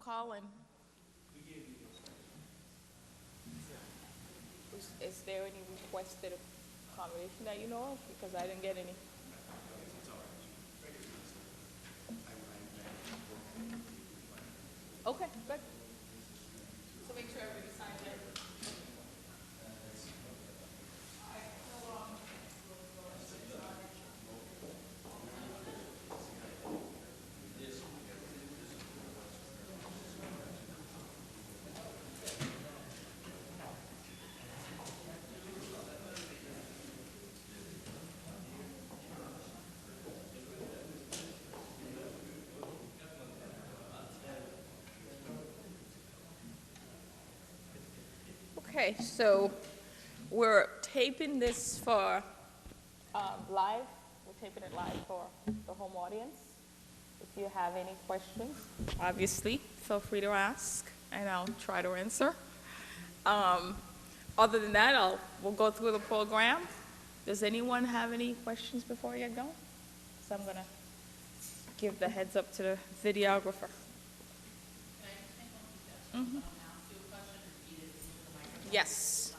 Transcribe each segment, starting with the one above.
Colin. Is there any requested accommodation that you know of? Because I didn't get any. Okay, good. So make sure everybody signs it. Okay, so we're taping this for live. We're taping it live for the home audience. If you have any questions, obviously, feel free to ask, and I'll try to answer. Other than that, we'll go through the program. Does anyone have any questions before you go? So I'm going to give the heads up to the videographer. Mm-hmm. Yes.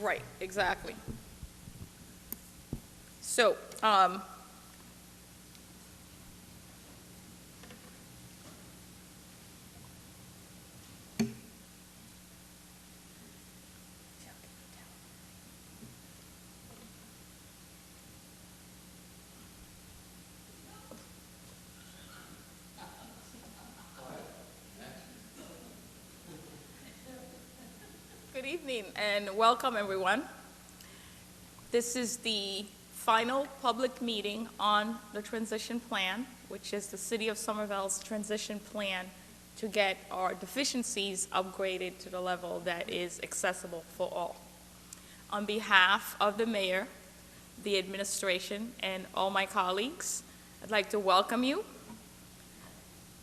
Right, exactly. So, good evening and welcome everyone. This is the final public meeting on the transition plan, which is the City of Somerville's transition plan to get our deficiencies upgraded to the level that is accessible for all. On behalf of the mayor, the administration, and all my colleagues, I'd like to welcome you.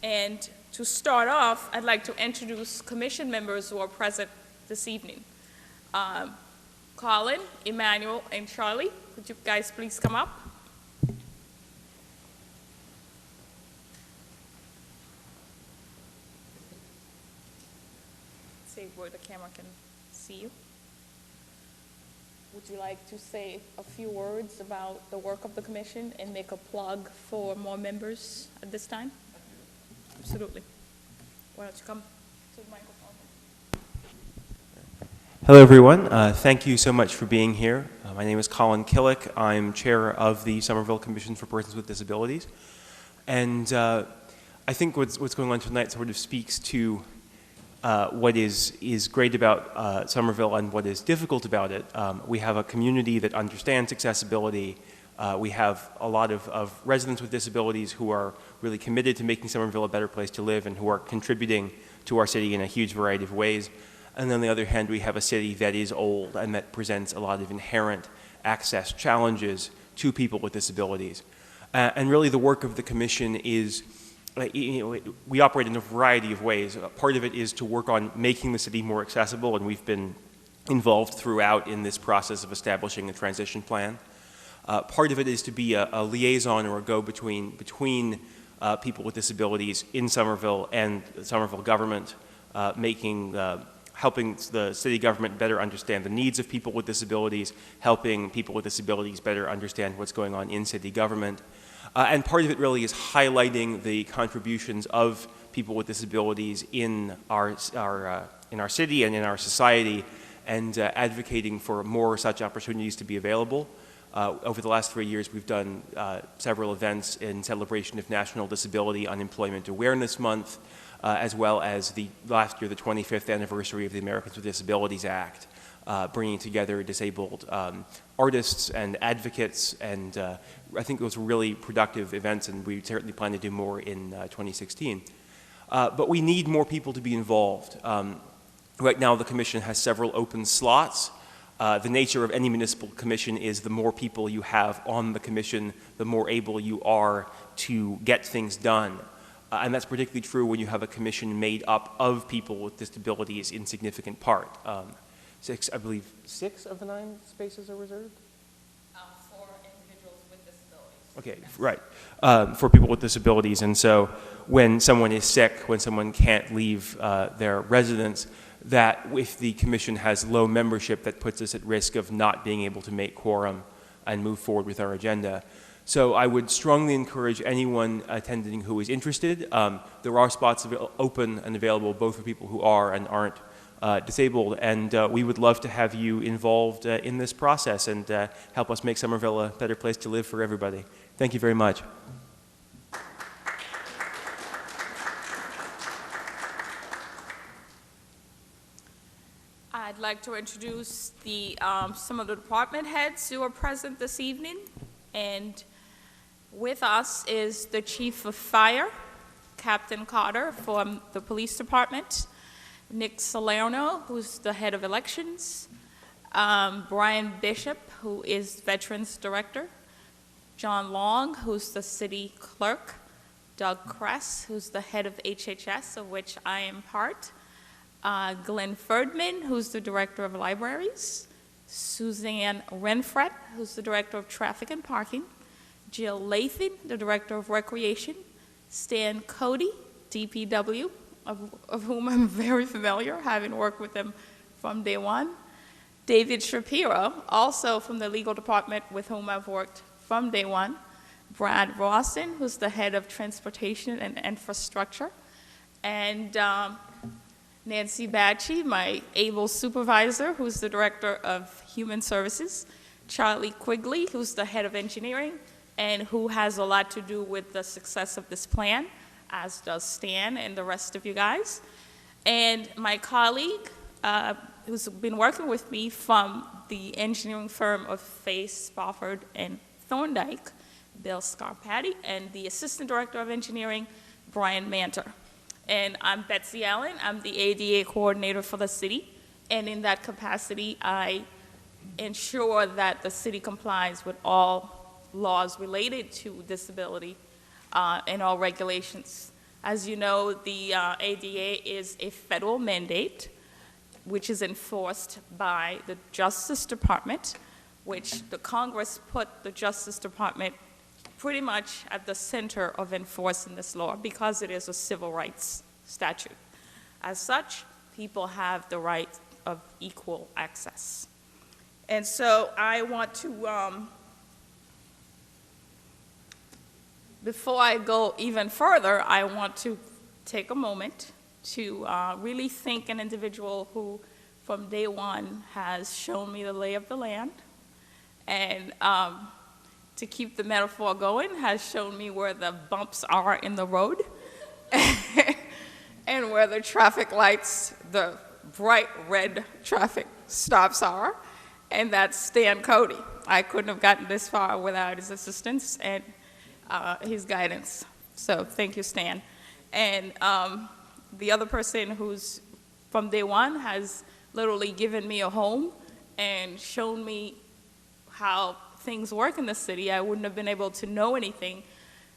And to start off, I'd like to introduce commission members who are present this evening. Colin, Emmanuel, and Charlie, could you guys please come up? See where the camera can see you. Would you like to say a few words about the work of the commission and make a plug for more members at this time? Absolutely. Why don't you come to the microphone? Hello, everyone. Thank you so much for being here. My name is Colin Killick. I'm chair of the Somerville Commission for Persons with Disabilities. And I think what's going on tonight sort of speaks to what is great about Somerville and what is difficult about it. We have a community that understands accessibility. We have a lot of residents with disabilities who are really committed to making Somerville a better place to live and who are contributing to our city in a huge variety of ways. And on the other hand, we have a city that is old and that presents a lot of inherent access challenges to people with disabilities. And really the work of the commission is, we operate in a variety of ways. Part of it is to work on making the city more accessible, and we've been involved throughout in this process of establishing a transition plan. Part of it is to be a liaison or a go-between between people with disabilities in Somerville and the Somerville government, helping the city government better understand the needs of people with disabilities, helping people with disabilities better understand what's going on in city government. And part of it really is highlighting the contributions of people with disabilities in our city and in our society, and advocating for more such opportunities to be available. Over the last 3 years, we've done several events in celebration of National Disability Unemployment Awareness Month, as well as last year, the 25th anniversary of the Americans with Disabilities Act, bringing together disabled artists and advocates, and I think those were really productive events, and we certainly plan to do more in 2016. But we need more people to be involved. Right now, the commission has several open slots. The nature of any municipal commission is the more people you have on the commission, the more able you are to get things done. And that's particularly true when you have a commission made up of people with disabilities in significant part. I believe 6 of the 9 spaces are reserved? For individuals with disabilities. Okay, right. For people with disabilities. And so when someone is sick, when someone can't leave their residence, that if the commission has low membership, that puts us at risk of not being able to make quorum and move forward with our agenda. So I would strongly encourage anyone attending who is interested. There are spots open and available both for people who are and aren't disabled, and we would love to have you involved in this process and help us make Somerville a better place to live for everybody. Thank you very much. I'd like to introduce the, some of the department heads who are present this evening. And with us is the Chief of Fire, Captain Carter from the Police Department, Nick Salerno, who's the head of elections, Brian Bishop, who is Veterans Director, John Long, who's the City Clerk, Doug Kress, who's the head of HHS, of which I am part, Glenn Ferdman, who's the Director of Libraries, Suzanne Renfret, who's the Director of Traffic and Parking, Jill Lathan, the Director of Recreation, Stan Cody, DPW, of whom I'm very familiar, having worked with them from day one, David Shapiro, also from the legal department with whom I've worked from day one, Brad Rawson, who's the head of transportation and infrastructure, and Nancy Batchy, my able supervisor, who's the director of human services, Charlie Quigley, who's the head of engineering, and who has a lot to do with the success of this plan, as does Stan and the rest of you guys. And my colleague, who's been working with me from the engineering firm of Fay, Spofford, and Thorndike, Bill Scarpati, and the assistant director of engineering, Brian Manter. And I'm Betsy Allen. I'm the ADA coordinator for the city. And in that capacity, I ensure that the city complies with all laws related to disability and all regulations. As you know, the ADA is a federal mandate, which is enforced by the Justice Department, which the Congress put the Justice Department pretty much at the center of enforcing this law because it is a civil rights statute. As such, people have the right of equal access. And so I want to, before I go even further, I want to take a moment to really thank an individual who from day one has shown me the lay of the land, and to keep the metaphor going, has shown me where the bumps are in the road and where the traffic lights, the bright red traffic stops are, and that's Stan Cody. I couldn't have gotten this far without his assistance and his guidance. So thank you, Stan. And the other person who's from day one has literally given me a home and shown me how things work in the city. I wouldn't have been able to know anything.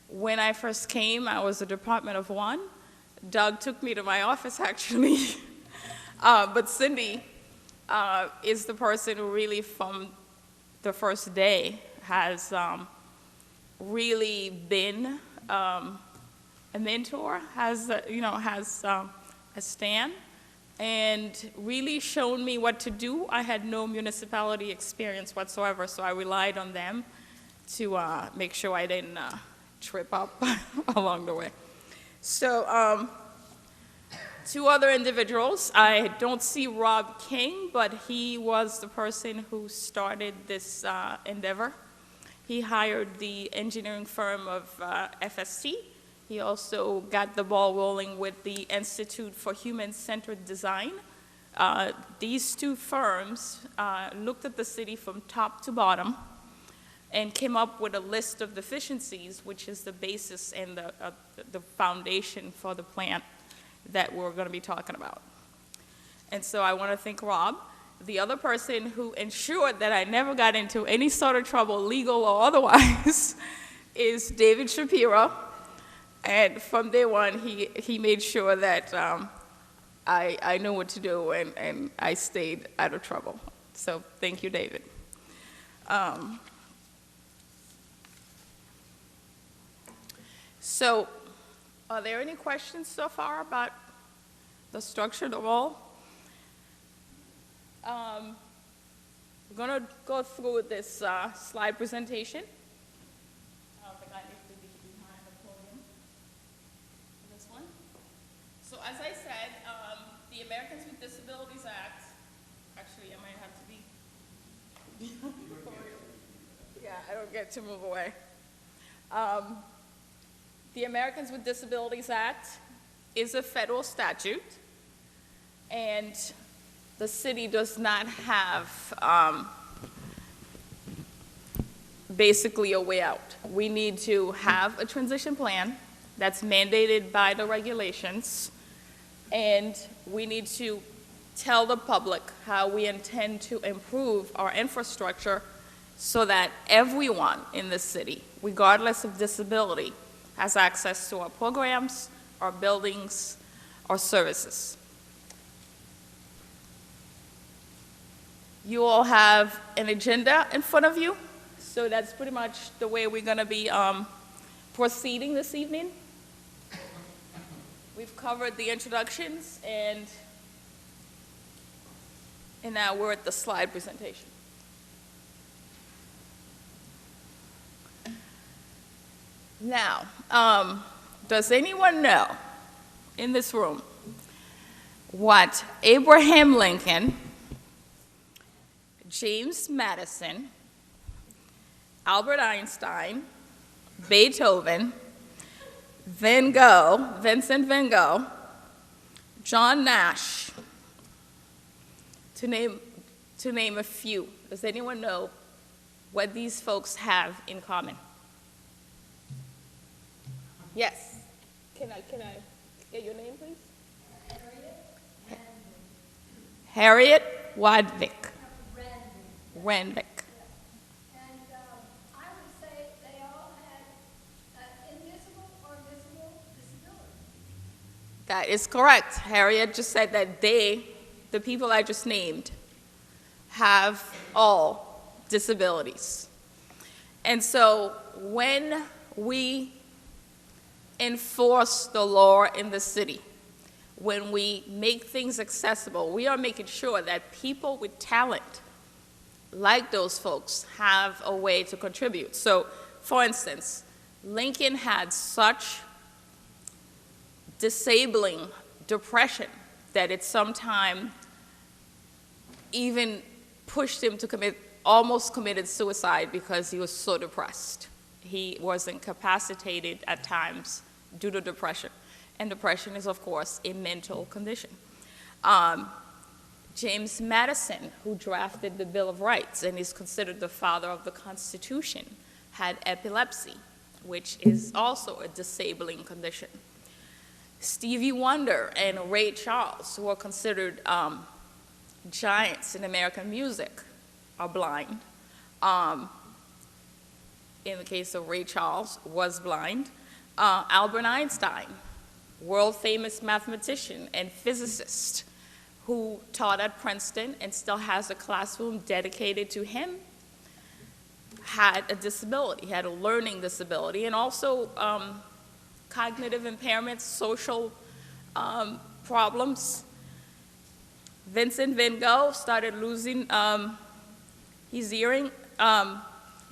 When I first came, I was a department of one. Doug took me to my office, actually. But Cindy is the person who really, from the first day, has really been a mentor, has a Stan, and really shown me what to do. I had no municipality experience whatsoever, so I relied on them to make sure I didn't trip up along the way. So two other individuals. I don't see Rob King, but he was the person who started this endeavor. He hired the engineering firm of FST. He also got the ball rolling with the Institute for Human-Centered Design. These two firms looked at the city from top to bottom and came up with a list of deficiencies, which is the basis and the foundation for the plan that we're going to be talking about. And so I want to thank Rob. The other person who ensured that I never got into any sort of trouble, legal or otherwise, is David Shapiro. And from day one, he made sure that I knew what to do and I stayed out of trouble. So thank you, David. So, are there any questions so far about the structure of the wall? We're going to go through this slide presentation. I don't think I need to be behind the podium for this one. So as I said, the Americans with Disabilities Act, actually I might have to be, yeah, I don't get to move away. The Americans with Disabilities Act is a federal statute, and the city does not have basically a way out. We need to have a transition plan that's mandated by the regulations, and we need to tell the public how we intend to improve our infrastructure so that everyone in the city, regardless of disability, has access to our programs, our buildings, our services. You all have an agenda in front of you, so that's pretty much the way we're going to be proceeding this evening. We've covered the introductions, and now we're at the slide presentation. Now, does anyone know in this room what Abraham Lincoln, James Madison, Albert Einstein, Beethoven, Vincent Van Gogh, John Nash, to name a few? Does anyone know what these folks have in common? Yes. Can I get your name, please? Harriet Wadvick. Renwick. And I would say they all had invisible or visible disabilities. That is correct. Harriet just said that the people I just named, have all disabilities. And so when we enforce the law in the city, when we make things accessible, we are making sure that people with talent, like those folks, have a way to contribute. So, for instance, Lincoln had such disabling depression that it sometimes even pushed him to almost committed suicide because he was so depressed. He was incapacitated at times due to depression. And depression is, of course, a mental condition. James Madison, who drafted the Bill of Rights and is considered the father of the Constitution, had epilepsy, which is also a disabling condition. Stevie Wonder and Ray Charles, who are considered giants in American music, are blind. In the case of Ray Charles, was blind. Albert Einstein, world-famous mathematician and physicist, who taught at Princeton and still has a classroom dedicated to him, had a disability, had a learning disability, and also cognitive impairments, social problems. Vincent Van Gogh started losing his hearing.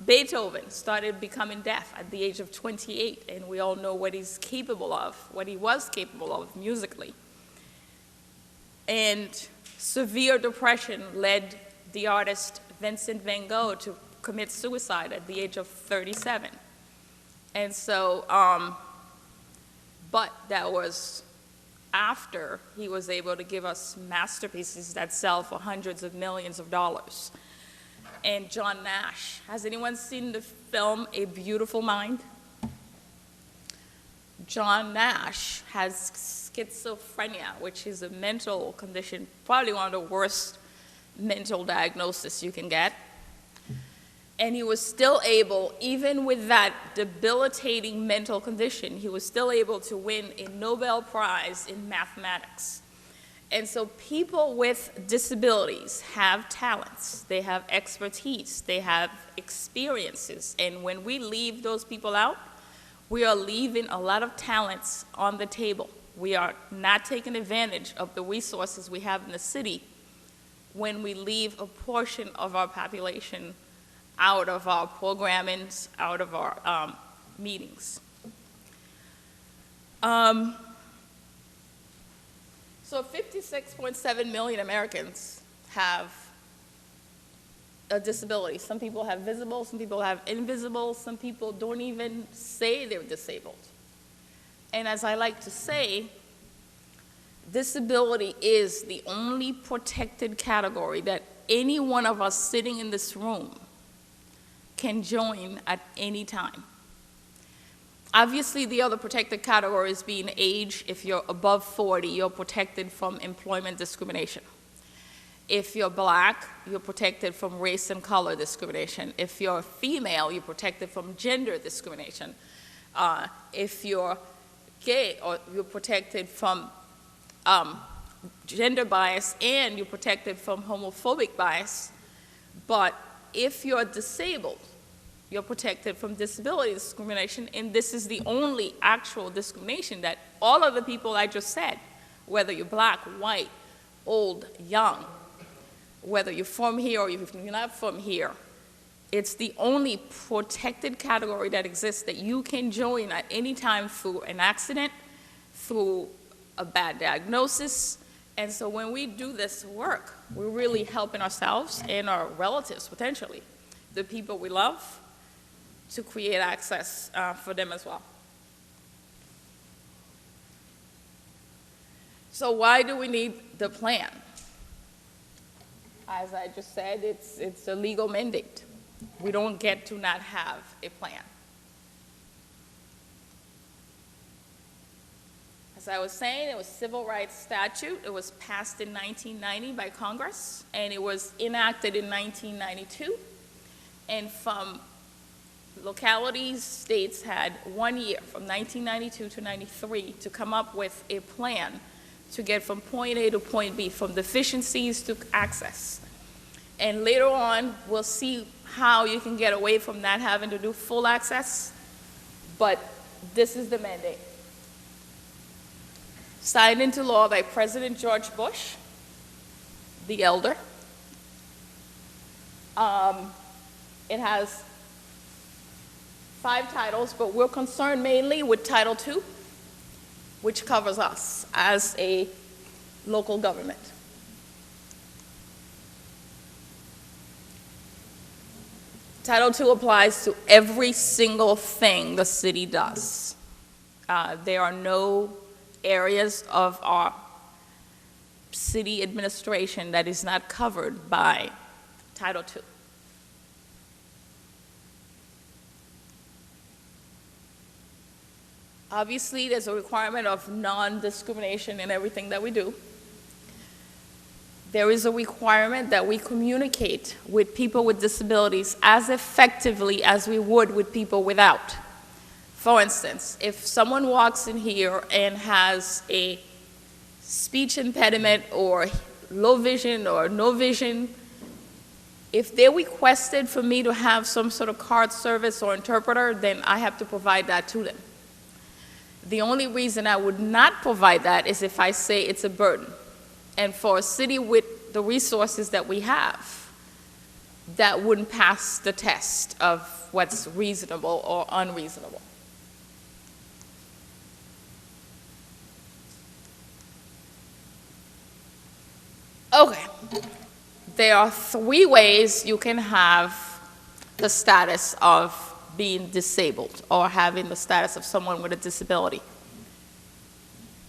Beethoven started becoming deaf at the age of 28, and we all know what he's capable of, what he was capable of musically. And severe depression led the artist Vincent Van Gogh to commit suicide at the age of 37. And so, but that was after he was able to give us masterpieces that sell for hundreds of millions of dollars. And John Nash. Has anyone seen the film A Beautiful Mind? John Nash has schizophrenia, which is a mental condition, probably one of the worst mental diagnoses you can get. And he was still able, even with that debilitating mental condition, he was still able to win a Nobel Prize in mathematics. And so people with disabilities have talents, they have expertise, they have experiences, and when we leave those people out, we are leaving a lot of talents on the table. We are not taking advantage of the resources we have in the city when we leave a portion of our population out of our programmings, out of our meetings. So 56.7 million Americans have a disability. Some people have visible, some people have invisible, some people don't even say they're disabled. And as I like to say, disability is the only protected category that any one of us sitting in this room can join at any time. Obviously, the other protected categories being age. If you're above 40, you're protected from employment discrimination. If you're black, you're protected from race and color discrimination. If you're female, you're protected from gender discrimination. If you're gay, or you're protected from gender bias, and you're protected from homophobic bias. But if you're disabled, you're protected from disability discrimination, and this is the only actual discrimination that all of the people I just said, whether you're black, white, old, young, whether you're from here or if you're not from here, it's the only protected category that exists that you can join at any time through an accident, through a bad diagnosis. And so when we do this work, we're really helping ourselves and our relatives, potentially, the people we love, to create access for them as well. So why do we need the plan? As I just said, it's a legal mandate. We don't get to not have a plan. As I was saying, it was a civil rights statute. It was passed in 1990 by Congress, and it was enacted in 1992. And from localities, states had 1 year, from 1992 to 93, to come up with a plan to get from point A to point B, from deficiencies to access. And later on, we'll see how you can get away from not having to do full access, but this is the mandate. Signed into law by President George Bush, the elder. It has 5 titles, but we're concerned mainly with Title II, which covers us as a local government. Title II applies to every single thing the city does. There are no areas of our city administration that is not covered by Title II. Obviously, there's a requirement of non-discrimination in everything that we do. There is a requirement that we communicate with people with disabilities as effectively as we would with people without. For instance, if someone walks in here and has a speech impediment or low vision or no vision, if they requested for me to have some sort of card service or interpreter, then I have to provide that to them. The only reason I would not provide that is if I say it's a burden. And for a city with the resources that we have, that wouldn't pass the test of what's reasonable or unreasonable. Okay, there are 3 ways you can have the status of being disabled or having the status of someone with a disability.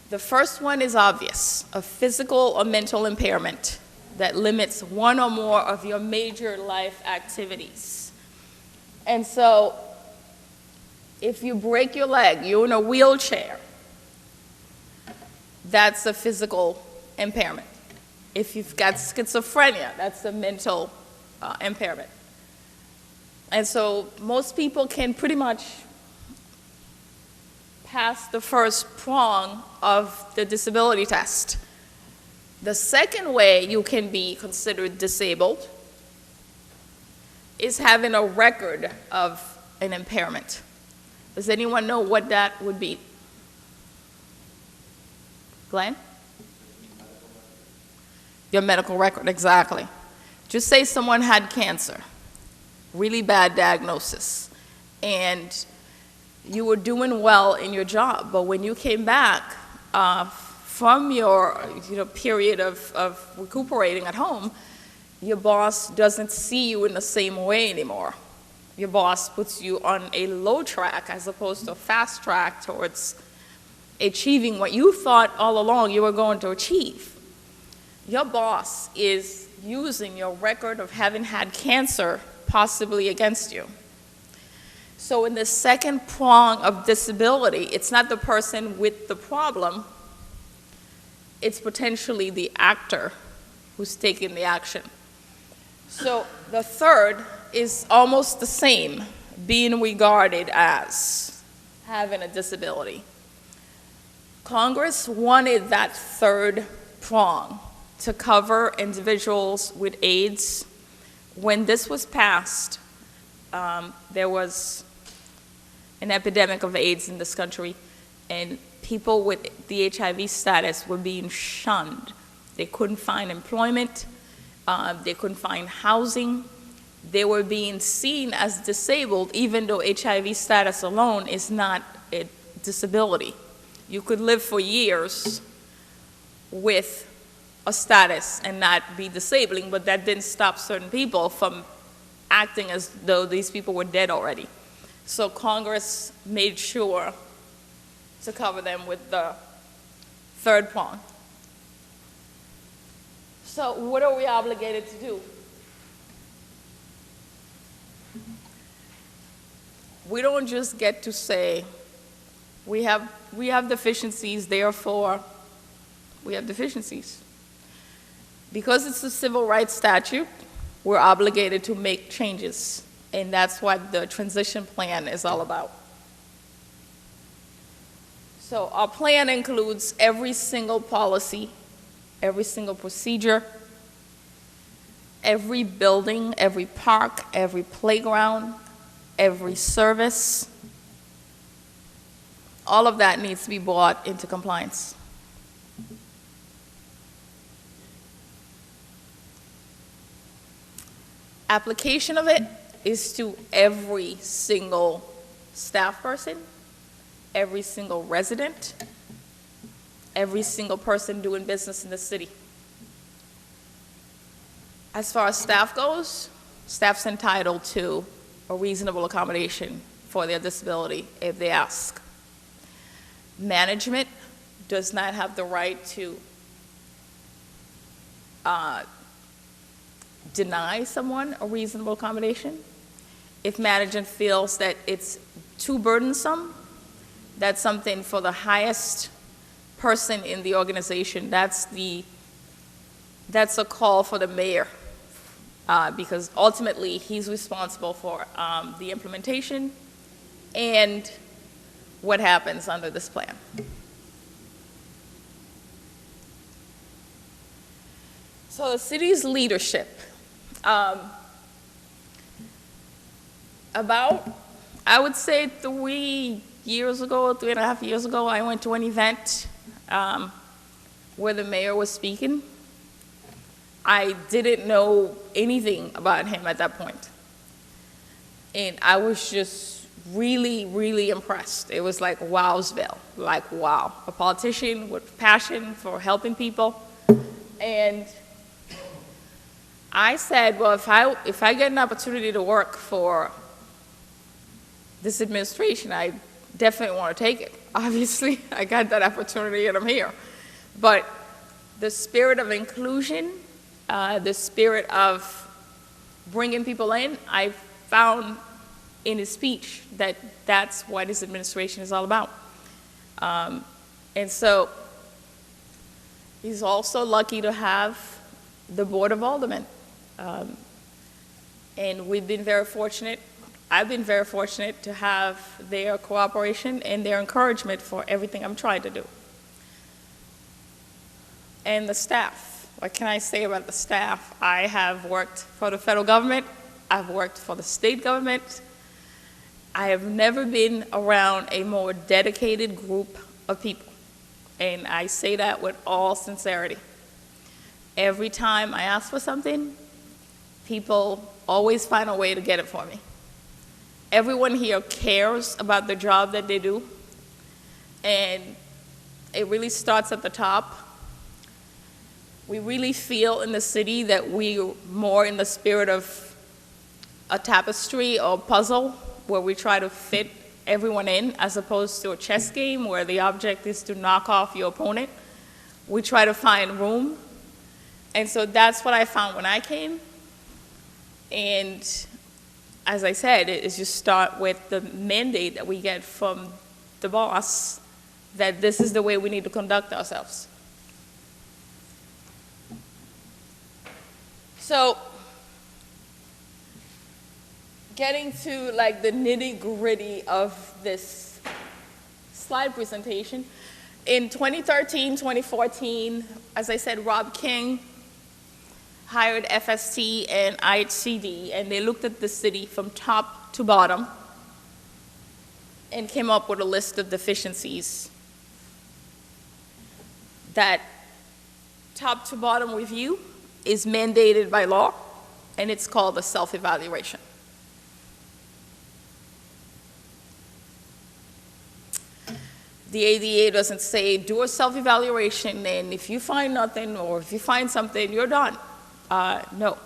The first one is obvious, a physical or mental impairment that limits one or more of your major life activities. And so, if you break your leg, you're in a wheelchair, that's a physical impairment. If you've got schizophrenia, that's a mental impairment. And so most people can pretty much pass the first prong of the disability test. The second way you can be considered disabled is having a record of an impairment. Does anyone know what that would be? Glenn? Your medical record, exactly. Just say someone had cancer, really bad diagnosis, and you were doing well in your job, but when you came back from your period of recuperating at home, your boss doesn't see you in the same way anymore. Your boss puts you on a low track as opposed to a fast track towards achieving what you thought all along you were going to achieve. Your boss is using your record of having had cancer possibly against you. So in the second prong of disability, it's not the person with the problem, it's potentially the actor who's taking the action. So the third is almost the same, being regarded as having a disability. Congress wanted that third prong to cover individuals with AIDS. When this was passed, there was an epidemic of AIDS in this country, and people with the HIV status were being shunned. They couldn't find employment, they couldn't find housing, they were being seen as disabled even though HIV status alone is not a disability. You could live for years with a status and not be disabling, but that didn't stop certain people from acting as though these people were dead already. So Congress made sure to cover them with the third prong. So what are we obligated to do? We don't just get to say, we have deficiencies, therefore we have deficiencies. Because it's a civil rights statute, we're obligated to make changes, and that's what the transition plan is all about. So our plan includes every single policy, every single procedure, every building, every park, every playground, every service. All of that needs to be brought into compliance. Application of it is to every single staff person, every single resident, every single person doing business in the city. As far as staff goes, staff's entitled to a reasonable accommodation for their disability if they ask. Management does not have the right to deny someone a reasonable accommodation. If management feels that it's too burdensome, that's something for the highest person in the organization. That's a call for the mayor, because ultimately he's responsible for the implementation and what happens under this plan. So the city's leadership. About, I would say 3.5 years ago, I went to an event where the mayor was speaking. I didn't know anything about him at that point. And I was just really, really impressed. It was like Wowsville, like wow. A politician with passion for helping people. And I said, well, if I get an opportunity to work for this administration, I definitely want to take it. Obviously, I got that opportunity and I'm here. But the spirit of inclusion, the spirit of bringing people in, I found in his speech that that's what his administration is all about. And so he's also lucky to have the Board of Aldermen. And we've been very fortunate. I've been very fortunate to have their cooperation and their encouragement for everything I'm trying to do. And the staff, what can I say about the staff? I have worked for the federal government, I've worked for the state government, I have never been around a more dedicated group of people, and I say that with all sincerity. Every time I ask for something, people always find a way to get it for me. Everyone here cares about the job that they do, and it really starts at the top. We really feel in the city that we're more in the spirit of a tapestry or puzzle where we try to fit everyone in, as opposed to a chess game where the object is to knock off your opponent. We try to find room. And so that's what I found when I came. And as I said, it is just start with the mandate that we get from the boss that this is the way we need to conduct ourselves. So, getting to like the nitty-gritty of this slide presentation, in 2013, 2014, as I said, Rob King hired FST and IHCD, and they looked at the city from top to bottom and came up with a list of deficiencies. That top to bottom review is mandated by law, and it's called a self-evaluation. The ADA doesn't say do a self-evaluation, and if you find nothing or if you find something, you're done. No.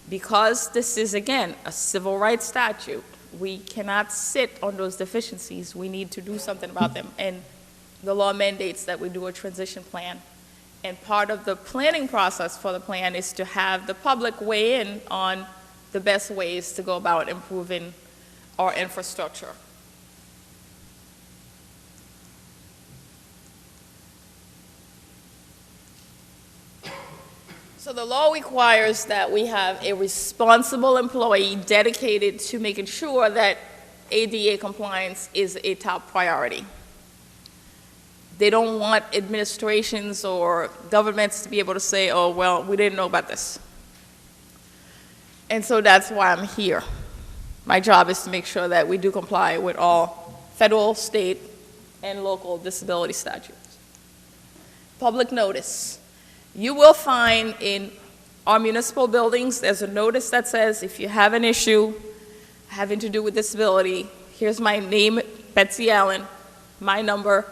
Because this is, again, a civil rights statute, we cannot sit on those deficiencies. We need to do something about them. And the law mandates that we do a transition plan. And part of the planning process for the plan is to have the public weigh in on the best ways to go about improving our infrastructure. So the law requires that we have a responsible employee dedicated to making sure that ADA compliance is a top priority. They don't want administrations or governments to be able to say, oh, well, we didn't know about this. And so that's why I'm here. My job is to make sure that we do comply with all federal, state, and local disability statutes. Public notice. You will find in our municipal buildings, there's a notice that says if you have an issue having to do with disability, here's my name, Betsy Allen, my number,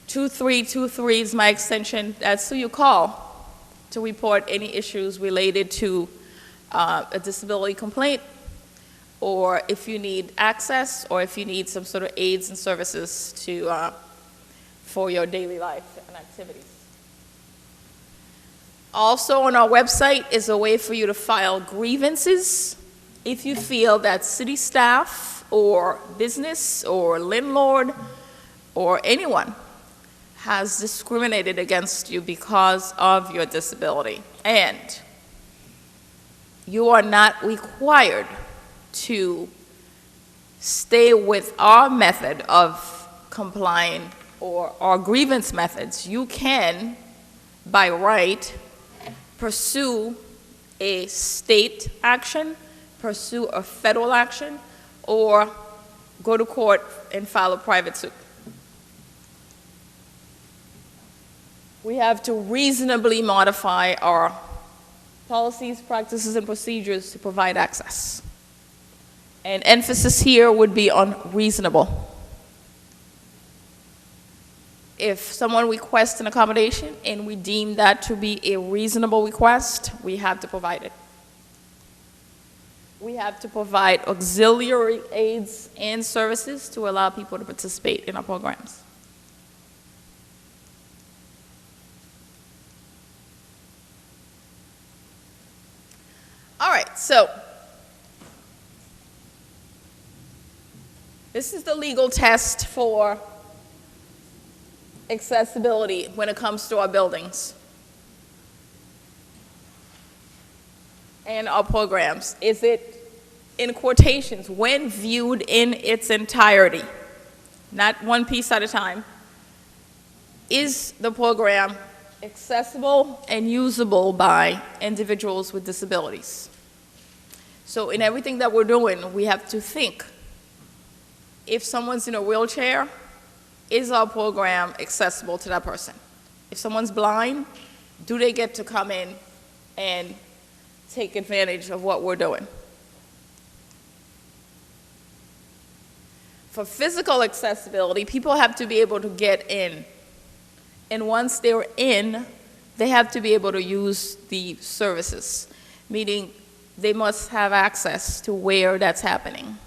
2323 is my extension. That's who you call to report any issues related to a disability complaint, or if you need access, or if you need some sort of aids and services to, for your daily life and activities. Also on our website is a way for you to file grievances if you feel that city staff or business or landlord or anyone has discriminated against you because of your disability. And you are not required to stay with our method of complying or our grievance methods. You can, by right, pursue a state action, pursue a federal action, or go to court and file a private suit. We have to reasonably modify our policies, practices, and procedures to provide access. And emphasis here would be on reasonable. If someone requests an accommodation and we deem that to be a reasonable request, we have to provide it. We have to provide auxiliary aids and services to allow people to participate in our programs. All right, so this is the legal test for accessibility when it comes to our buildings and our programs. Is it, in quotations, when viewed in its entirety, not one piece at a time, is the program accessible and usable by individuals with disabilities? So in everything that we're doing, we have to think if someone's in a wheelchair, is our program accessible to that person? If someone's blind, do they get to come in and take advantage of what we're doing? For physical accessibility, people have to be able to get in. And once they're in, they have to be able to use the services, meaning they must have access to where that's happening.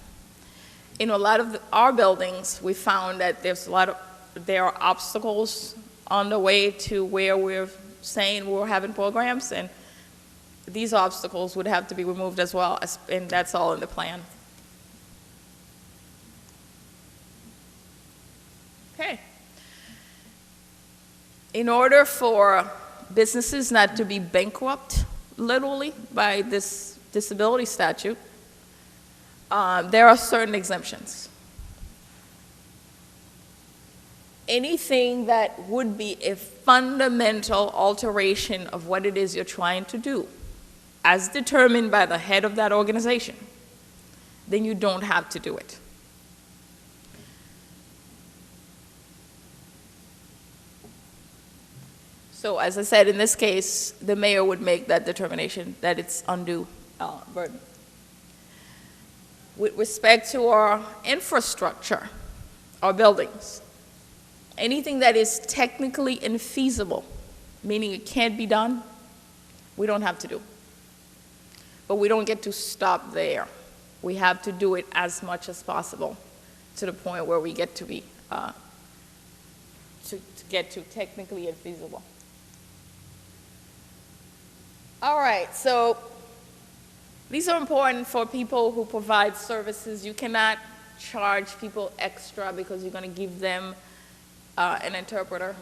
In a lot of our buildings, we found that there are obstacles on the way to where we're saying we're having programs, and these obstacles would have to be removed as well, and that's all in the plan. Okay. In order for businesses not to be bankrupt, literally, by this disability statute, there are certain exemptions. Anything that would be a fundamental alteration of what it is you're trying to do, as determined by the head of that organization, then you don't have to do it. So as I said, in this case, the mayor would make that determination that it's undue burden. With respect to our infrastructure, our buildings, anything that is technically infeasible, meaning it can't be done, we don't have to do. But we don't get to stop there. We have to do it as much as possible to the point where we get to be, to get to technically infeasible. All right, so these are important for people who provide services. You cannot charge people extra because you're going to give them an interpreter.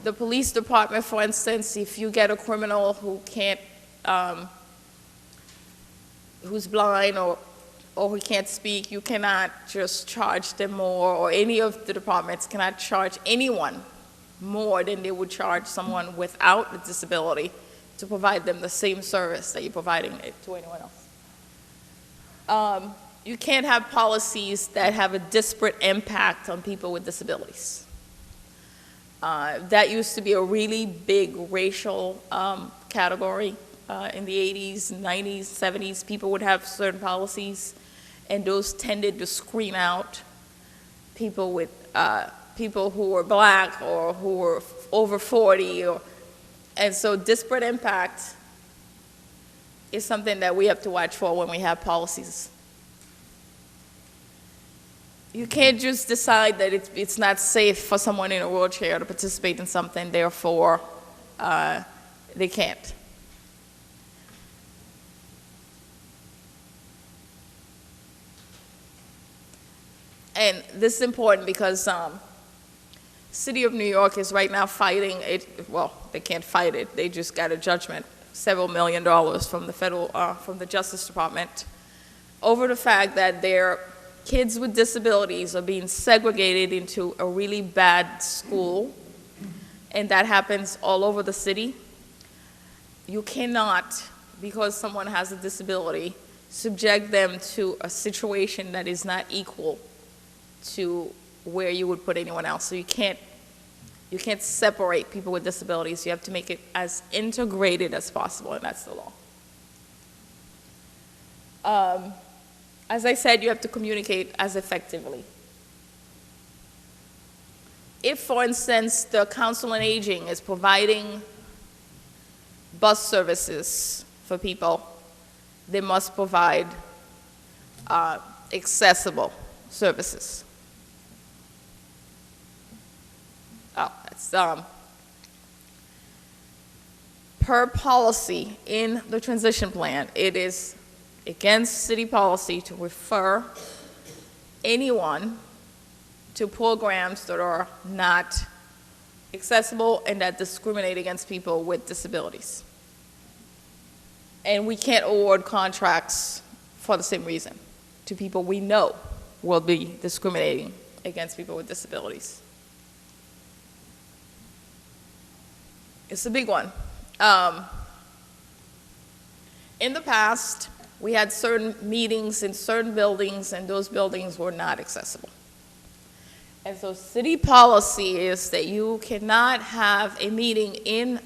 The police department, for instance, if you get a criminal who can't, who's blind or who can't speak, you cannot just charge them more, or any of the departments cannot charge anyone more than they would charge someone without a disability to provide them the same service that you're providing it to anyone else. You can't have policies that have a disparate impact on people with disabilities. That used to be a really big racial category in the 80s, 90s, 70s. People would have certain policies, and those tended to screen out people with people who were black or who were over 40, and so disparate impact is something that we have to watch for when we have policies. You can't just decide that it's not safe for someone in a wheelchair to participate in something, therefore they can't. And this is important because City of New York is right now fighting it. Well, they can't fight it. They just got a judgment, several $1 million from the from the Justice Department, over the fact that their kids with disabilities are being segregated into a really bad school, and that happens all over the city. You cannot, because someone has a disability, subject them to a situation that is not equal to where you would put anyone else. So you can't separate people with disabilities. You have to make it as integrated as possible, and that's the law. As I said, you have to communicate as effectively. If, for instance, the Council on Aging is providing bus services for people, they must provide accessible services. Per policy in the transition plan, it is against city policy to refer anyone to programs that are not accessible and that discriminate against people with disabilities. And we can't award contracts for the same reason to people we know will be discriminating against people with disabilities. It's a big one. In the past, we had certain meetings in certain buildings, and those buildings were not accessible. And so city policy is that you cannot have a meeting in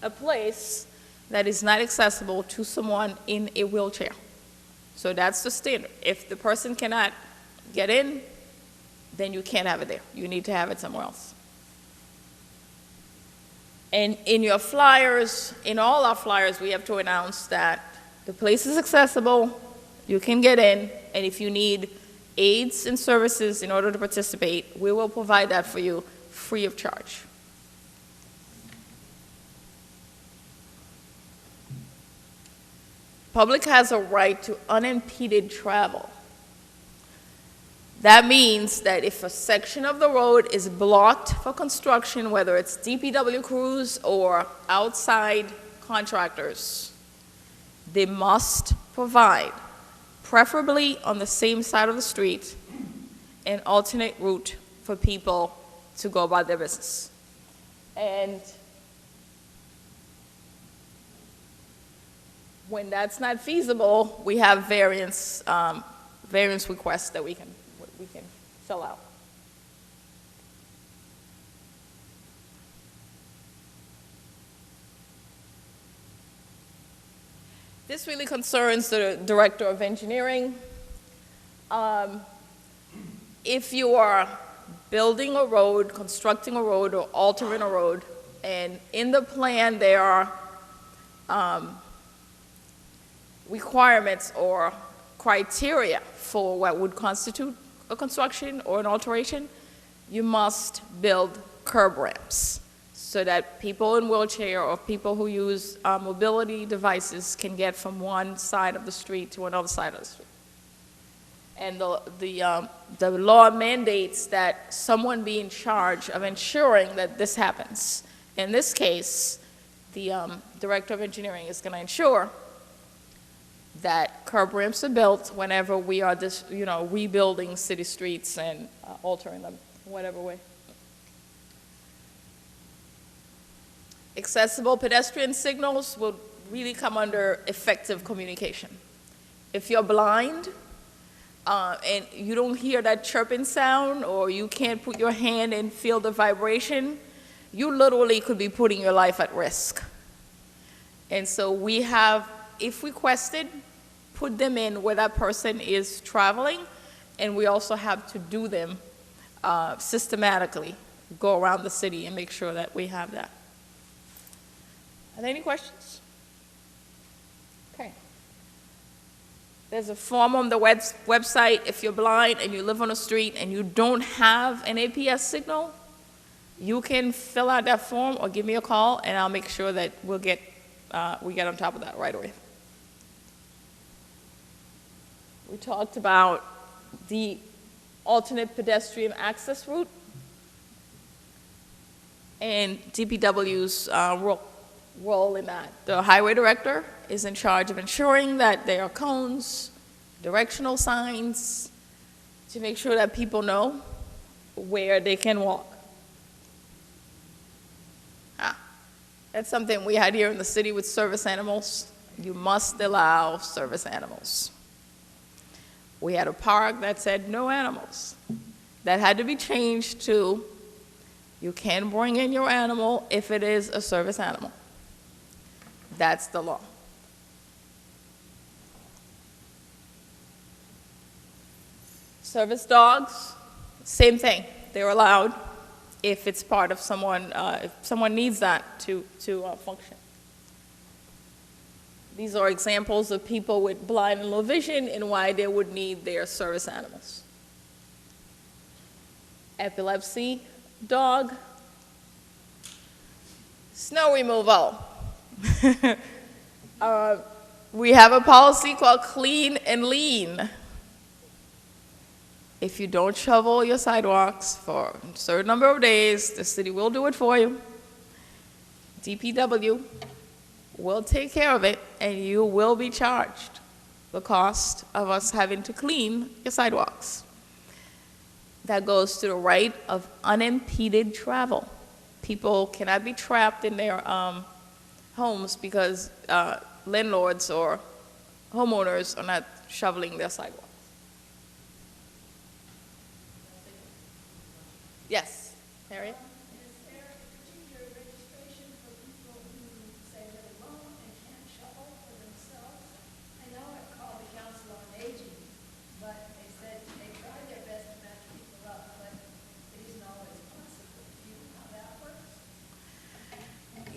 a place that is not accessible to someone in a wheelchair. So that's the standard. If the person cannot get in, then you can't have it there. You need to have it somewhere else. And in your flyers, in all our flyers, we have to announce that the place is accessible, you can get in, and if you need aids and services in order to participate, we will provide that for you free of charge. Public has a right to unimpeded travel. That means that if a section of the road is blocked for construction, whether it's DPW crews or outside contractors, they must provide, preferably on the same side of the street, an alternate route for people to go about their business. And when that's not feasible, we have variance requests that we can fill out. This really concerns the Director of Engineering. If you are building a road, constructing a road, or altering a road, and in the plan there are requirements or criteria for what would constitute a construction or an alteration, you must build curb ramps so that people in wheelchair or people who use mobility devices can get from one side of the street to another side of the street. And the law mandates that someone be in charge of ensuring that this happens. In this case, the Director of Engineering is going to ensure that curb ramps are built whenever we are just, rebuilding city streets and altering them in whatever way. Accessible pedestrian signals will really come under effective communication. If you're blind and you don't hear that chirping sound, or you can't put your hand and feel the vibration, you literally could be putting your life at risk. And so we have, if requested, put them in where that person is traveling, and we also have to do them systematically, go around the city and make sure that we have that. Are there any questions? Okay. There's a form on the website. If you're blind and you live on a street and you don't have an APS signal, you can fill out that form or give me a call, and I'll make sure that we get on top of that right away. We talked about the alternate pedestrian access route and DPW's role in that. The highway director is in charge of ensuring that there are cones, directional signs, to make sure that people know where they can walk. That's something we had here in the city with service animals. You must allow service animals. We had a park that said no animals. That had to be changed to, you can bring in your animal if it is a service animal. That's the law. Service dogs, same thing. They're allowed if it's part of someone, if someone needs that to function. These are examples of people with blind and low vision and why they would need their service animals. Epilepsy dog, snow removal. We have a policy called clean and lean. If you don't shovel your sidewalks for a certain number of days, the city will do it for you. DPW will take care of it, and you will be charged the cost of us having to clean your sidewalks. That goes to the right of unimpeded travel. People cannot be trapped in their homes because landlords or homeowners are not shoveling their sidewalks. Yes, Harriet? Is there a particular registration for people who say they're alone and can't shovel for themselves? I know I've called the Council on Aging, but they said they try their best to match people up, but it isn't always possible. Do you know how that works?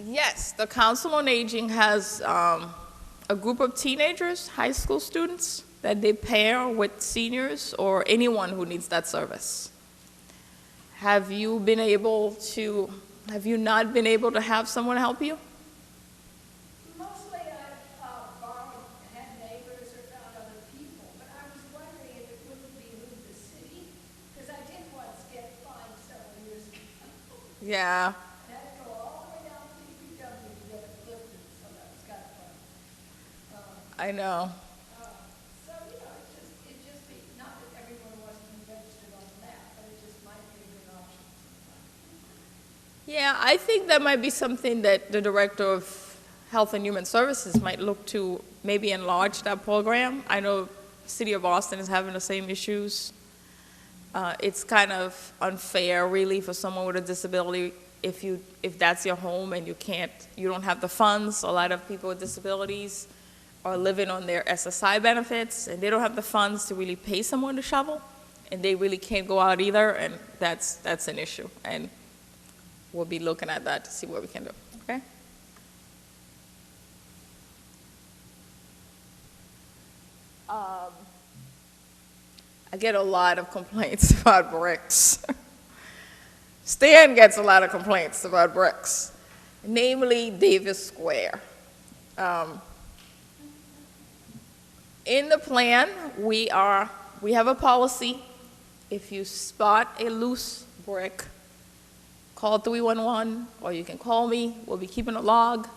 Yes, the Council on Aging has a group of teenagers, high school students, that they pair with seniors or anyone who needs that service. Have you not been able to have someone help you? Mostly I've borrowed and had neighbors or found other people, but I was wondering if it wouldn't behoove the city, because I did once get fined several years ago. Yeah, I had to go all the way down to DPW to get it lifted, so that was kind of fun. I know. So, it's just not that everyone wants to be registered on the map, but it just might be a good option. Yeah, I think that might be something that the Director of Health and Human Services might look to maybe enlarge that program. I know City of Boston is having the same issues. It's kind of unfair, really, for someone with a disability if that's your home and you don't have the funds. A lot of people with disabilities are living on their SSI benefits, and they don't have the funds to really pay someone to shovel, and they really can't go out either, and that's an issue. And we'll be looking at that to see what we can do, okay? I get a lot of complaints about bricks. Stan gets a lot of complaints about bricks, namely Davis Square. In the plan, we have a policy. If you spot a loose brick, call 311, or you can call me. We'll be keeping a log,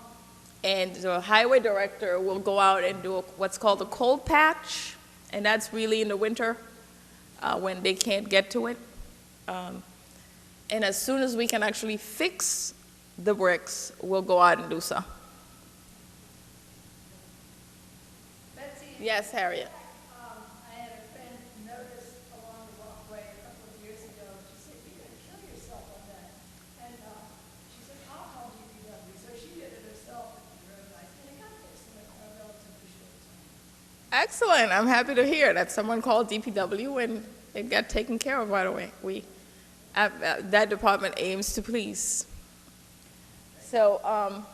and the highway director will go out and do what's called a cold patch, and that's really in the winter when they can't get to it. And as soon as we can actually fix the bricks, we'll go out and do so. Betsy? Yes, Harriet. I had a friend notice along the walkway a couple of years ago. She said, "You're going to kill yourself on that." And she said, "I'll call DPW." So she did it herself. It was very nice. And it got fixed in a relatively short time. Excellent. I'm happy to hear that someone called DPW and it got taken care of right away. That department aims to please. So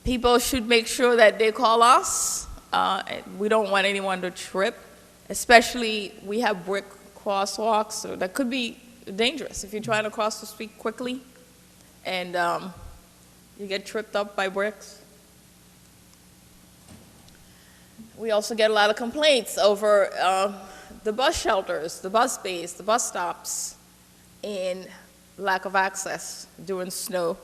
people should make sure that they call us. We don't want anyone to trip, especially we have brick crosswalks, so that could be dangerous if you're trying to cross the street quickly and you get tripped up by bricks. We also get a lot of complaints over the bus shelters, the bus bays, the bus stops, and lack of access during snow.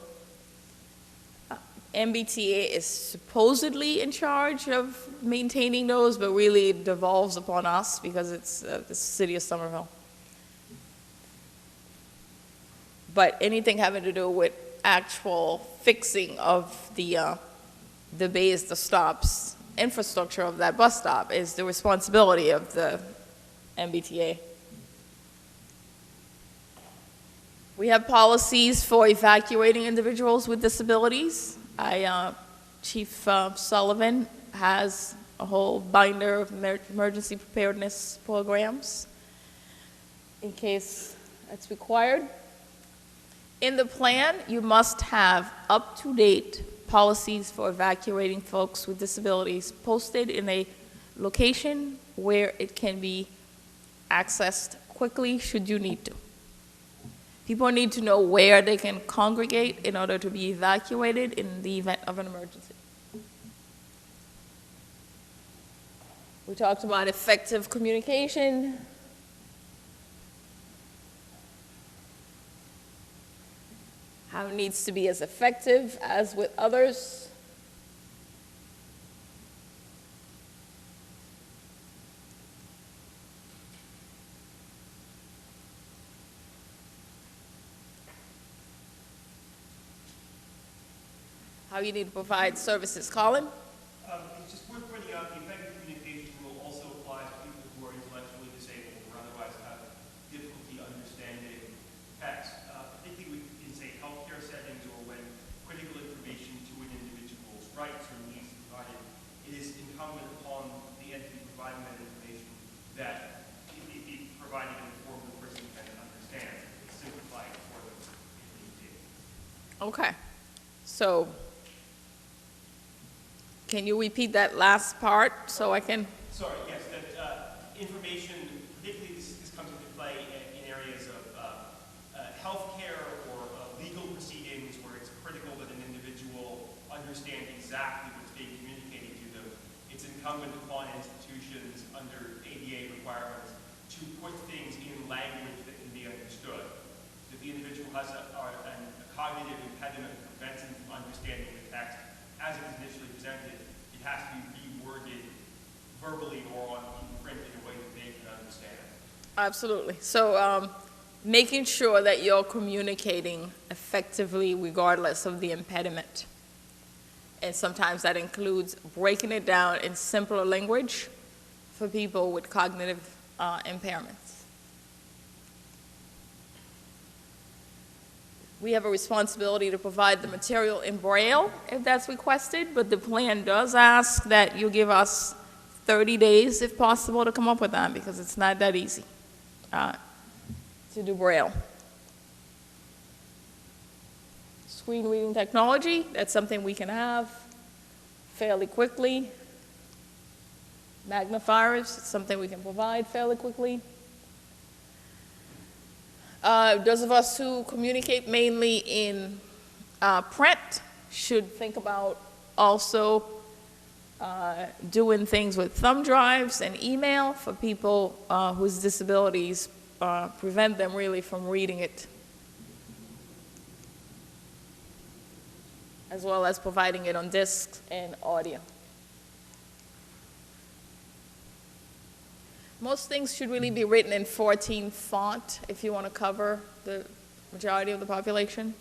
MBTA is supposedly in charge of maintaining those, but really it devolves upon us because it's the city of Somerville. But anything having to do with actual fixing of the bays, the stops, infrastructure of that bus stop is the responsibility of the MBTA. We have policies for evacuating individuals with disabilities. Chief Sullivan has a whole binder of emergency preparedness programs in case that's required. In the plan, you must have up-to-date policies for evacuating folks with disabilities posted in a location where it can be accessed quickly should you need to. People need to know where they can congregate in order to be evacuated in the event of an emergency. We talked about effective communication. How it needs to be as effective as with others. How you need to provide services. Colin? It's just worth pointing out the effective communication rule also applies to people who are intellectually disabled or otherwise have difficulty understanding text, particularly in, say, healthcare settings or when critical information to an individual's rights or needs is provided. It is incumbent upon the entity providing that information that it be provided in a form the person can understand. It's simplifying it for them if need be. Okay. So, can you repeat that last part so I can? Sorry, yes, that information, particularly this comes into play in areas of healthcare or legal proceedings where it's critical that an individual understand exactly what's being communicated to them. It's incumbent upon institutions under ADA requirements to put things in language that can be understood. If the individual has a cognitive impediment that prevents him from understanding the text as it is initially presented, it has to be reworded verbally or in print in a way that they can understand. Absolutely. So, making sure that you're communicating effectively regardless of the impediment. And sometimes that includes breaking it down in simpler language for people with cognitive impairments. We have a responsibility to provide the material in Braille if that's requested, but the plan does ask that you give us 30 days, if possible, to come up with that because it's not that easy to do Braille. Screen reading technology, that's something we can have fairly quickly. Magnifiers, something we can provide fairly quickly. Those of us who communicate mainly in print should think about also doing things with thumb drives and email for people whose disabilities prevent them really from reading it, as well as providing it on discs and audio. Most things should really be written in 14 font if you want to cover the majority of the population.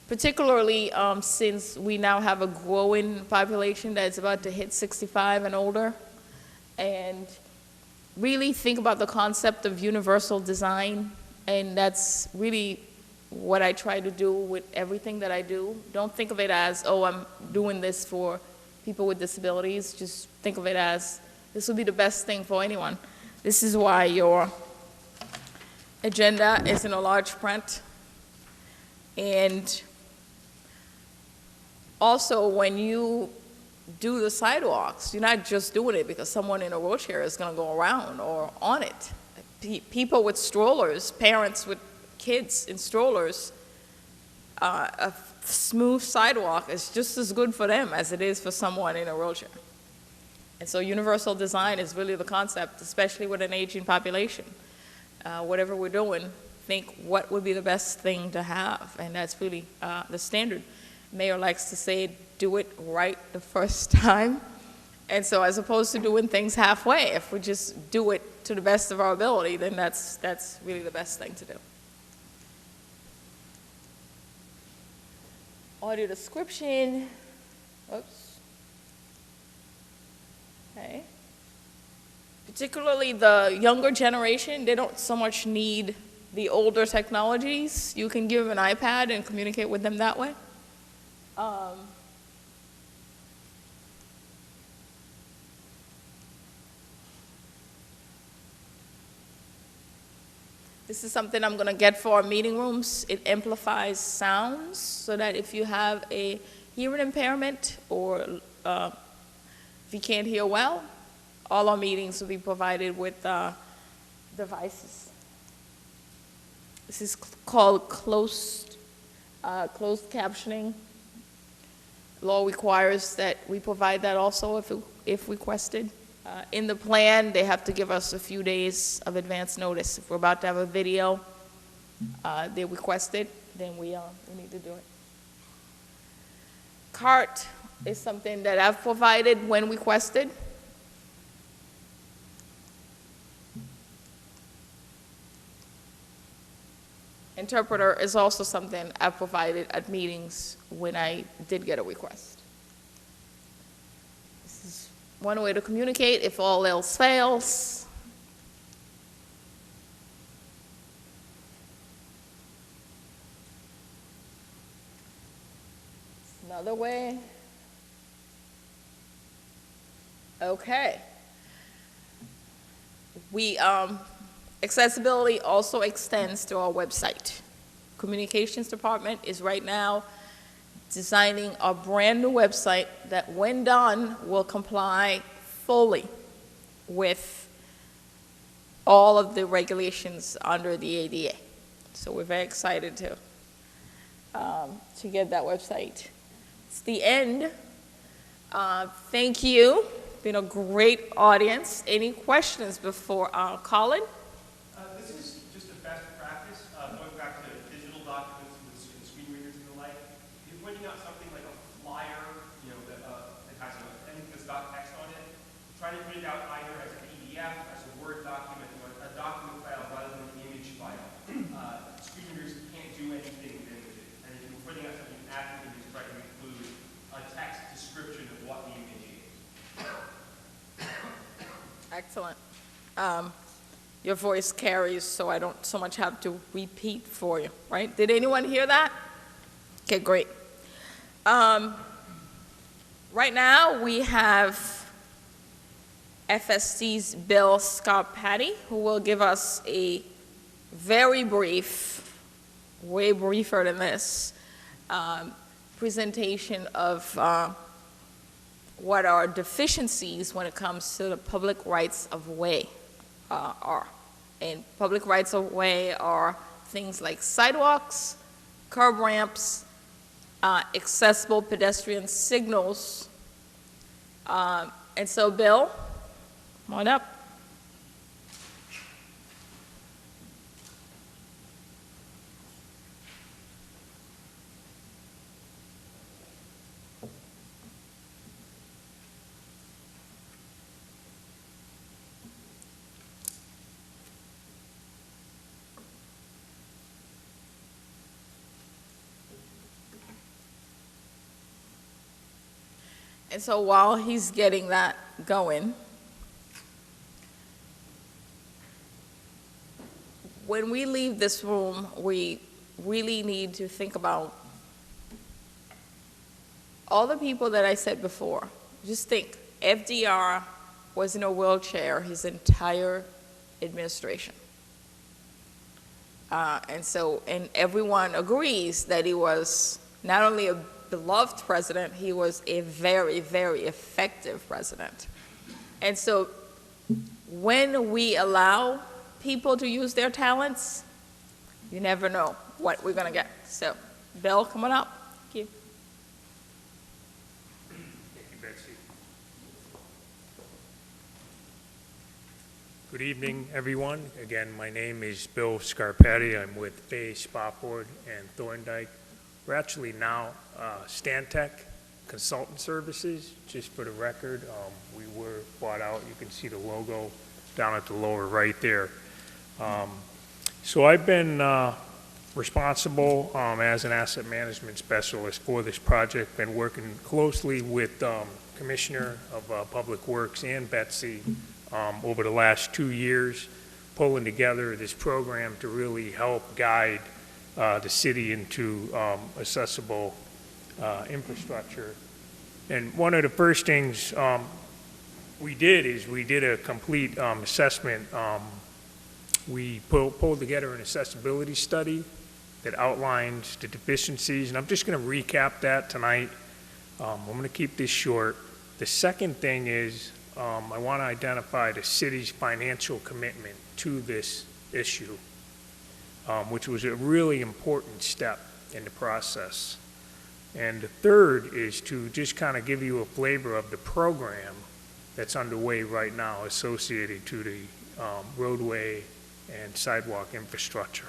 Particularly since we now have a growing population that's about to hit 65 and older. And really think about the concept of universal design, and that's really what I try to do with everything that I do. Don't think of it as, oh, I'm doing this for people with disabilities. Just think of it as, this will be the best thing for anyone. This is why your agenda is in a large print. And also, when you do the sidewalks, you're not just doing it because someone in a wheelchair is going to go around or on it. People with strollers, parents with kids in strollers, a smooth sidewalk is just as good for them as it is for someone in a wheelchair. And so universal design is really the concept, especially with an aging population. Whatever we're doing, think what would be the best thing to have, and that's really the standard. Mayor likes to say, do it right the first time. And so as opposed to doing things halfway, if we just do it to the best of our ability, then that's really the best thing to do. Audio description, oops. Okay. Particularly the younger generation, they don't so much need the older technologies. You can give them an iPad and communicate with them that way. This is something I'm going to get for our meeting rooms. It amplifies sounds so that if you have a hearing impairment or if you can't hear well, all our meetings will be provided with devices. This is called closed captioning. Law requires that we provide that also if requested. In the plan, they have to give us a few days of advance notice. If we're about to have a video, they request it, then we need to do it. CART is something that I've provided when requested. Interpreter is also something I've provided at meetings when I did get a request. It's one way to communicate if all else fails. Another way. Okay. Accessibility also extends to our website. Communications department is right now designing a brand new website that, when done, will comply fully with all of the regulations under the ADA. So we're very excited to get that website. It's the end. Thank you. Been a great audience. Any questions before Colin? This is just a best practice, going back to digital documents and screen readers and the like. If you're pointing out something like a flyer, that has anything that's got text on it, try to print it out either as a PDF, as a Word document, or a document file rather than an image file. Screen readers can't do anything with images, and if you're putting out something after images, try to include a text description of what the image is. Excellent. Your voice carries, so I don't so much have to repeat for you, right? Did anyone hear that? Okay, great. Right now, we have FSC's Bill Scarpati, who will give us a very brief, way briefer than this, presentation of what our deficiencies when it comes to the public rights of way are. And public rights of way are things like sidewalks, curb ramps, accessible pedestrian signals. And so, Bill, come on up. And so while he's getting that going, when we leave this room, we really need to think about all the people that I said before. Just think, FDR was in a wheelchair his entire administration. And everyone agrees that he was not only a beloved president, he was a very, very effective president. And so when we allow people to use their talents, you never know what we're going to get. So, Bill, come on up. Thank you. Thank you, Betsy. Good evening, everyone. Again, my name is Bill Scarpati. I'm with Bay Spofford and Thorndike. We're actually now Stantec Consultant Services, just for the record. We were bought out. You can see the logo down at the lower right there. So I've been responsible as an asset management specialist for this project, been working closely with Commissioner of Public Works and Betsy over the last 2 years, pulling together this program to really help guide the city into accessible infrastructure. And one of the first things we did is we did a complete assessment. We pulled together an accessibility study that outlines the deficiencies, and I'm just going to recap that tonight. I'm going to keep this short. The second thing is I want to identify the city's financial commitment to this issue, which was a really important step in the process. And the third is to just kind of give you a flavor of the program that's underway right now associated to the roadway and sidewalk infrastructure.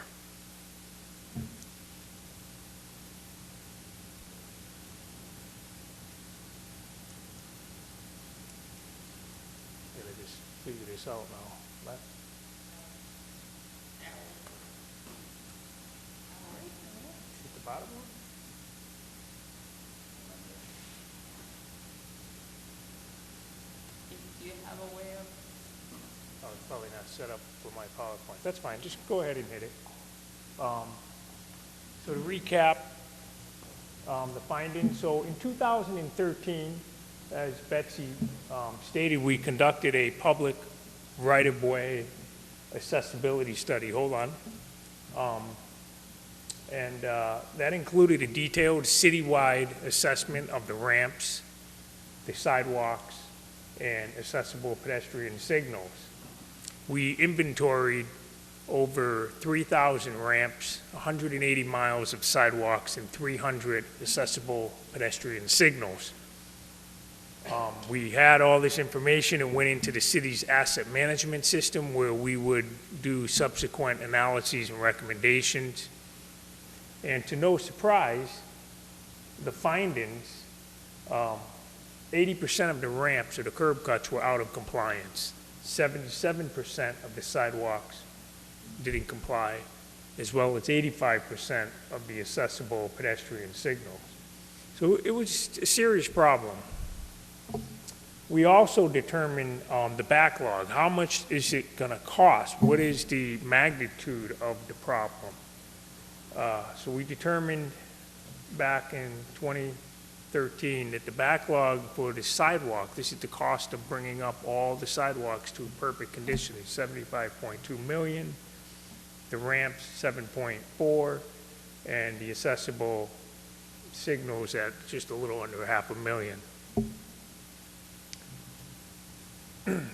Gotta just figure this out now. Hit the bottom one? have a way of, Oh, it's probably not set up for my PowerPoint. That's fine, just go ahead and hit it. So to recap the findings, so in 2013, as Betsy stated, we conducted a public right-of-way accessibility study. Hold on. That included a detailed citywide assessment of the ramps, the sidewalks, and accessible pedestrian signals. We inventoried over 3,000 ramps, 180 miles of sidewalks, and 300 accessible pedestrian signals. We had all this information and went into the city's asset management system where we would do subsequent analyses and recommendations. And to no surprise, the findings, 80% of the ramps or the curb cuts were out of compliance. 77% of the sidewalks didn't comply, as well as 85% of the accessible pedestrian signals. So it was a serious problem. We also determined the backlog. How much is it going to cost? What is the magnitude of the problem? So we determined back in 2013 that the backlog for the sidewalk, this is the cost of bringing up all the sidewalks to perfect condition, is $75.2 million. The ramps, 7.4, and the accessible signals at just a little under $500,000.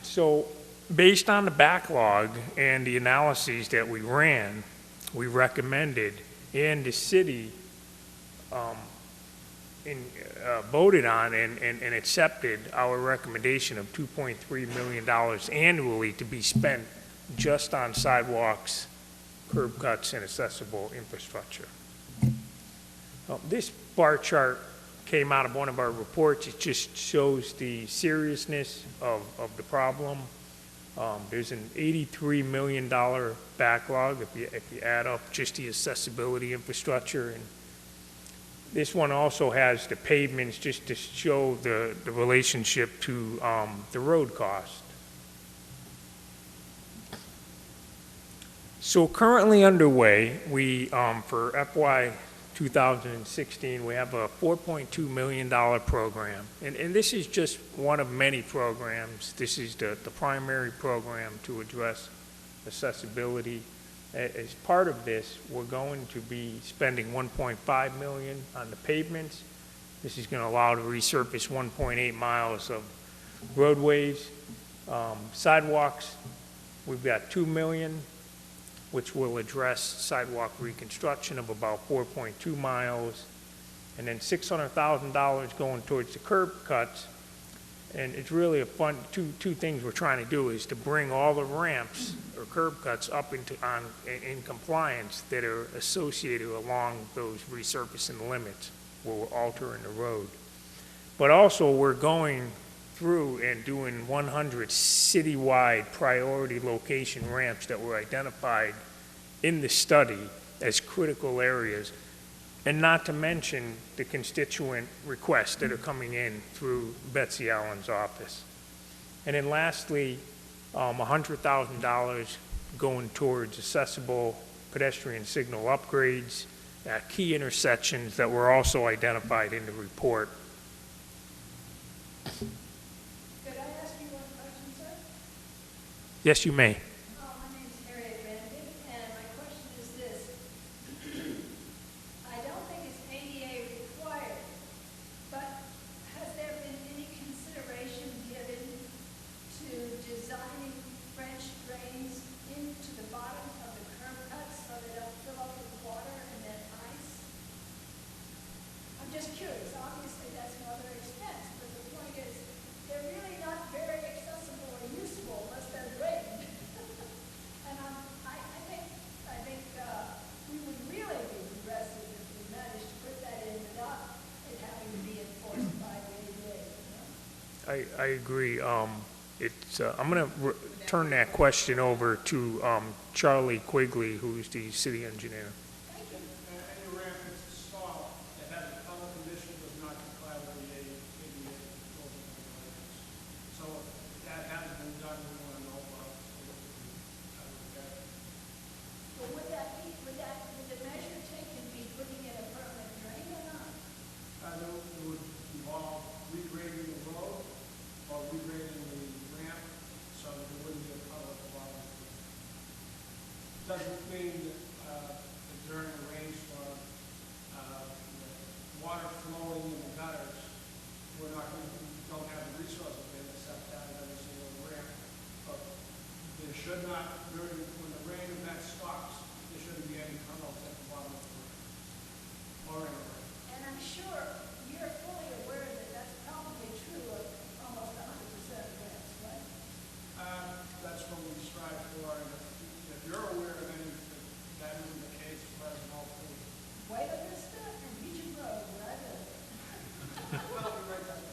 So based on the backlog and the analyses that we ran, we recommended, and the city voted on and accepted our recommendation of $2.3 million annually to be spent just on sidewalks, curb cuts, and accessible infrastructure. This bar chart came out of one of our reports. It just shows the seriousness of the problem. There's an $83 million backlog if you add up just the accessibility infrastructure. And this one also has the pavements just to show the relationship to the road cost. So currently underway, we for FY 2016, we have a $4.2 million program. And this is just one of many programs. This is the primary program to address accessibility. As part of this, we're going to be spending $1.5 million on the pavements. This is going to allow to resurface 1.8 miles of roadways. Sidewalks, we've got $2 million, which will address sidewalk reconstruction of about 4.2 miles, and then $600,000 going towards the curb cuts. And it's really a fun, two things we're trying to do is to bring all the ramps or curb cuts up in compliance that are associated along those resurfacing limits where we're altering the road. But also we're going through and doing 100 citywide priority location ramps that were identified in the study as critical areas, and not to mention the constituent requests that are coming in through Betsy Allen's office. And then lastly, $100,000 going towards accessible pedestrian signal upgrades at key intersections that were also identified in the report. Could I ask you one question, sir? Yes, you may. My name is Harriet Randy, and my question is this. I don't think it's ADA required, but has there been any consideration given to designing French drains into the bottom of the curb cuts so they don't fill up with water and then ice? I'm just curious. Obviously, that's another expense, but the point is, they're really not very accessible or useful unless they're drained. And I think we would really be progressive if we managed to put that in without it having to be enforced by the ADA. I agree. I'm going to turn that question over to Charlie Quigley, who's the city engineer. Any ramp that's installed that has a tunnel condition does not comply with the ADA building regulations. So if that happens resources, we have a set down every single ramp. But there should not, when the rain event stops, there shouldn't be any tunnels at the bottom of the ramp. Or in a ramp. And I'm sure you're fully aware that that's probably true of almost 100% of grants, right? That's what we strive for, and if you're aware of any, that isn't the case, let us know, please. Buena Vista and Region Road, where I live.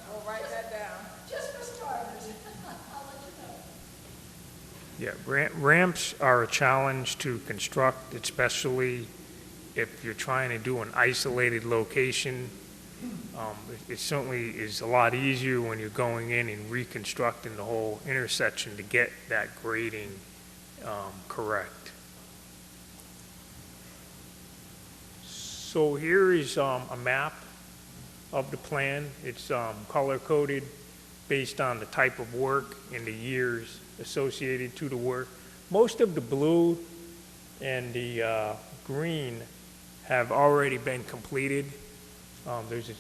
We'll write that down. Just for starters. I'll let you know. Yeah, ramps are a challenge to construct, especially if you're trying to do an isolated location. It certainly is a lot easier when you're going in and reconstructing the whole intersection to get that grading correct. So here is a map of the plan. It's color-coded based on the type of work and the years associated to the work. Most of the blue and the green have already been completed.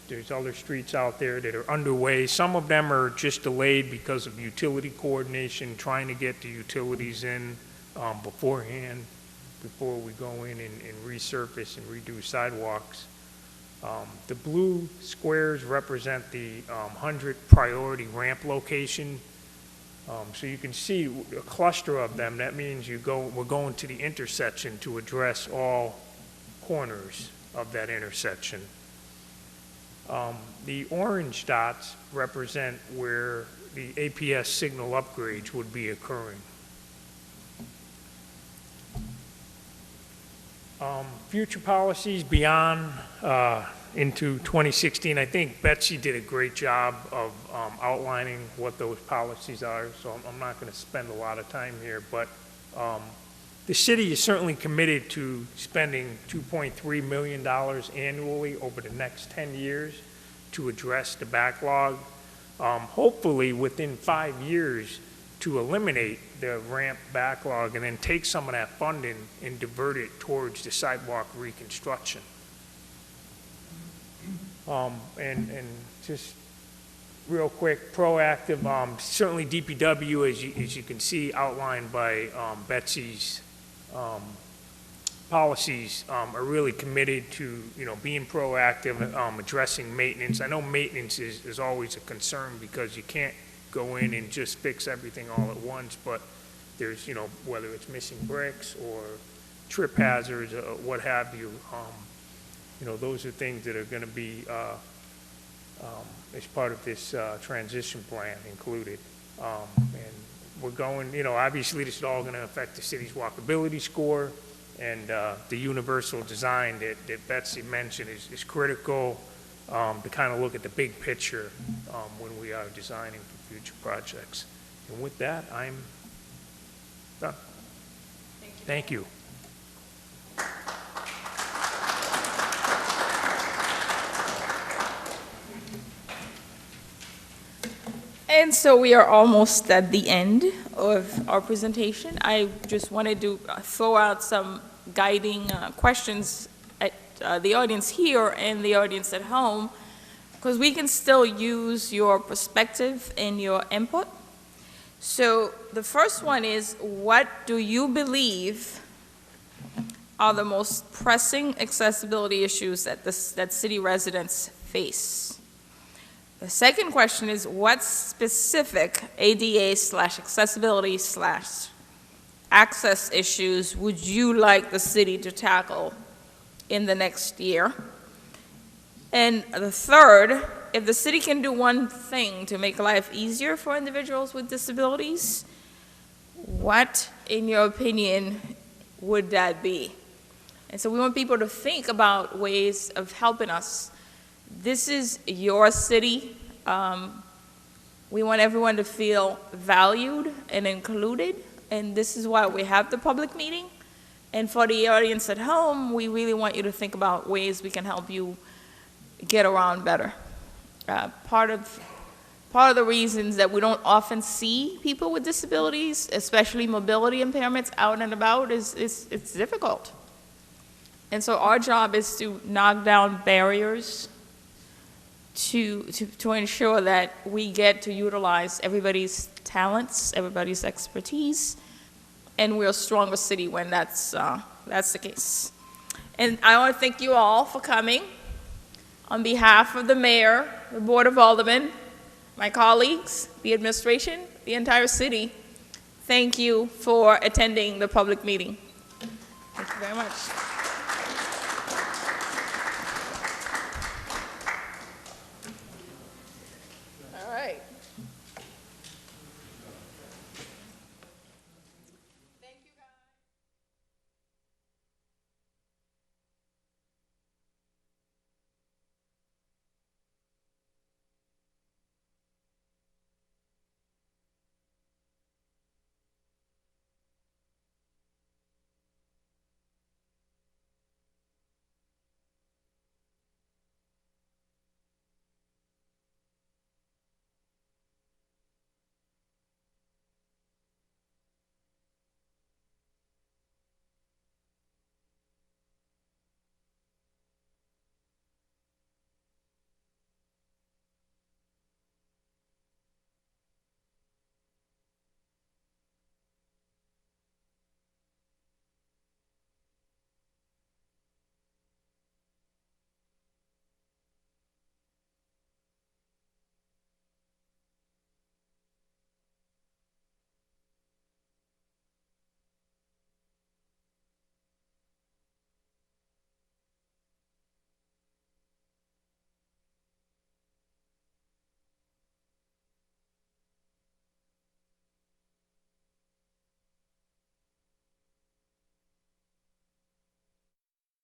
There's other streets out there that are underway. Some of them are just delayed because of utility coordination, trying to get the utilities in beforehand, before we go in and resurface and redo sidewalks. The blue squares represent the 100 priority ramp location. So you can see a cluster of them. That means we're going to the intersection to address all corners of that intersection. The orange dots represent where the APS signal upgrades would be occurring. Future policies beyond into 2016, I think Betsy did a great job of outlining what those policies are, so I'm not going to spend a lot of time here, but the city is certainly committed to spending $2.3 million annually over the next 10 years to address the backlog. Hopefully within 5 years to eliminate the ramp backlog and then take some of that funding and divert it towards the sidewalk reconstruction. And just real quick, proactive, certainly DPW, as you can see outlined by Betsy's policies, are really committed to, being proactive, addressing maintenance. I know maintenance is always a concern because you can't go in and just fix everything all at once, but there's, whether it's missing bricks or trip hazards, what have you, those are things that are going to be as part of this transition plan included. And we're going, obviously this is all going to affect the city's walkability score, and the universal design that Betsy mentioned is critical to kind of look at the big picture when we are designing for future projects. And with that, I'm done. Thank you. And so we are almost at the end of our presentation. I just wanted to throw out some guiding questions at the audience here and the audience at home, because we can still use your perspective and your input. So the first one is, what do you believe are the most pressing accessibility issues that city residents face? The second question is, what specific ADA/accessibility/access issues would you like the city to tackle in the next year? And the third, if the city can do one thing to make life easier for individuals with disabilities, what, in your opinion, would that be? And so we want people to think about ways of helping us. This is your city. We want everyone to feel valued and included, and this is why we have the public meeting. And for the audience at home, we really want you to think about ways we can help you get around better. Part of the reasons that we don't often see people with disabilities, especially mobility impairments, out and about is it's difficult. And so our job is to knock down barriers to ensure that we get to utilize everybody's talents, everybody's expertise, and we're a stronger city when that's the case. And I want to thank you all for coming. On behalf of the mayor, the Board of Aldermen, my colleagues, the administration, the entire city, thank you for attending the public meeting. Thank you very much.